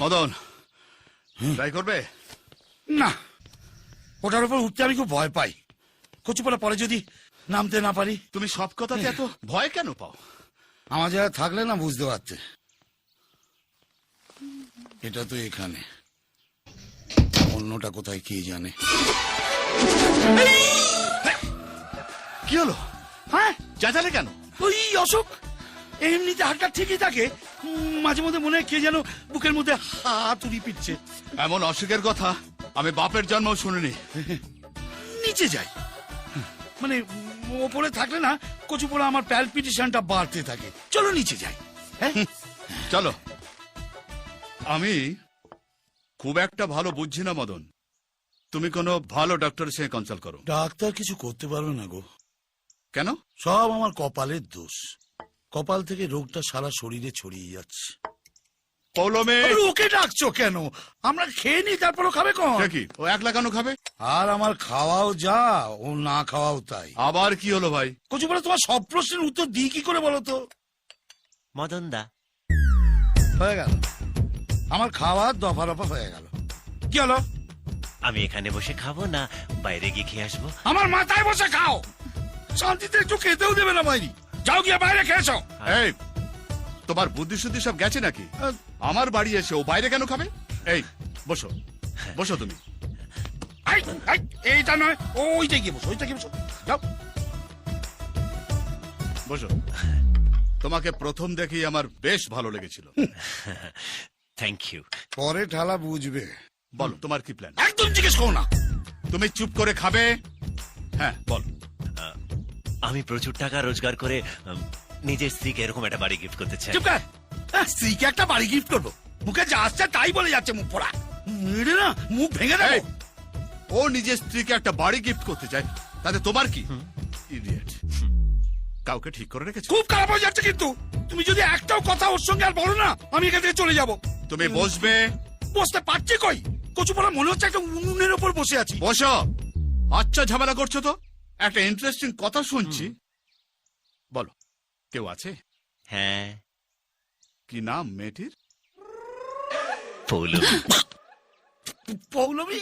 Madan try করবে? না, ওটার উপর উঠতে আমি খুব ভয় পাই। কচুপালা পরে যদি নামতে না পারি। তুমি সব কথাতে এত ভয় কেন পাও? আমার জায়গায় থাকলে না বুঝতে পারতে। এটা তো এখানে, অন্যটা কোথায় কে জানে। কি হলো? হ্যাঁ, চেঁচালে কেন? ওই অসুখ এমনিতে হাতটা ঠিকই থাকে, মাঝে মধ্যে মনে হয় কে যেন বুকের মধ্যে হাত উড়ি পিটছে। এমন অসুখের কথা আমি বাপের জন্মও শুনিনি। নিচে যাই, মানে ওপরে থাকলে না কচুপোড়া আমার প্যালপিটেশনটা বাড়তে থাকে। চলো নিচে যাই। হ্যাঁ চলো। আমি খুব একটা ভালো বুঝছি না মদন, তুমি কোনো ভালো ডক্টরের সঙ্গে কনসাল্ট করো। ডাক্তার কিছু করতে পারবে না গো। কেন? সব আমার কপালের দোষ। কপাল থেকে রোগটা সারা শরীরে ছড়িয়ে যাচ্ছে। পৌলমে ওকে ডাকছো কেন? আমরা খেয়ে নি, তারপরও খাবে কোন? কি ও একলা কেন খাবে? আর আমার খাওয়াও যা, ও না খাওয়াও তাই। আবার কি হলো ভাই? কচুপোড়া তোমার সব প্রশ্নের উত্তর দিই কি করে বলো তো? মদন দা, হয়ে গেল আমার খাওয়া, দফা রফা হয়ে গেল। কি হলো? আমি এখানে বসে খাবো না বাইরে গিয়ে খেয়ে আসবো? আমার মাথায় বসে খাও, শান্তিতে একটু খেতেও দেবে না বাইরে। যাও গিয়ে বাইরে খেয়েছো। এই তোমার বুদ্ধি শুদ্ধি সব গেছে নাকি? আমার বাড়ি এসে ও বাইরে কেন খাবে? এই বসো, বসো তুমি। এইটা নয়, ওইটা গিয়ে বসো, ওইটা গিয়ে বসো, যাও বসো। তোমাকে প্রথম দেখেই আমার বেশ ভালো লেগেছিল। Thank you. পরে ঠালা বুঝবে। বলো তোমার কি প্ল্যান? একদম জিজ্ঞেস করো না। তুমি চুপ করে খাবে। হ্যাঁ বল। আমি প্রচুর টাকা রোজগার করে নিজের স্ত্রীকে এরকম একটা বাড়ি গিফট করতে চাই। চুপ কর। স্ত্রীকে একটা বাড়ি গিফট করবো? মুখে যা আসছে তাই বলে যাচ্ছে মুখ পড়া। মেরে না মুখ ভেঙে দেবো। এই, ও নিজের স্ত্রীকে একটা বাড়ি গিফট করতে চায়, তাতে তোমার কি? ইডিয়েট। কাউকে ঠিক করে রেখেছো? খুব খারাপ হয়ে যাচ্ছে কিন্তু। তুমি যদি একটাও কথা ওর সঙ্গে আর বলো না, আমি এখান থেকে চলে যাবো। তুমি বসবে। বসতে পারছি কই? কচুপালা মনে হচ্ছে একটা উনুনের ওপর বসে আছি। বসো। আচ্ছা ঝামেলা করছো তো। একটা ইন্টারেস্টিং কথা শুনছি। বলো, কেউ আছে? হ্যাঁ, কি নাম মেয়েটির? পৌলমী। পৌলমী?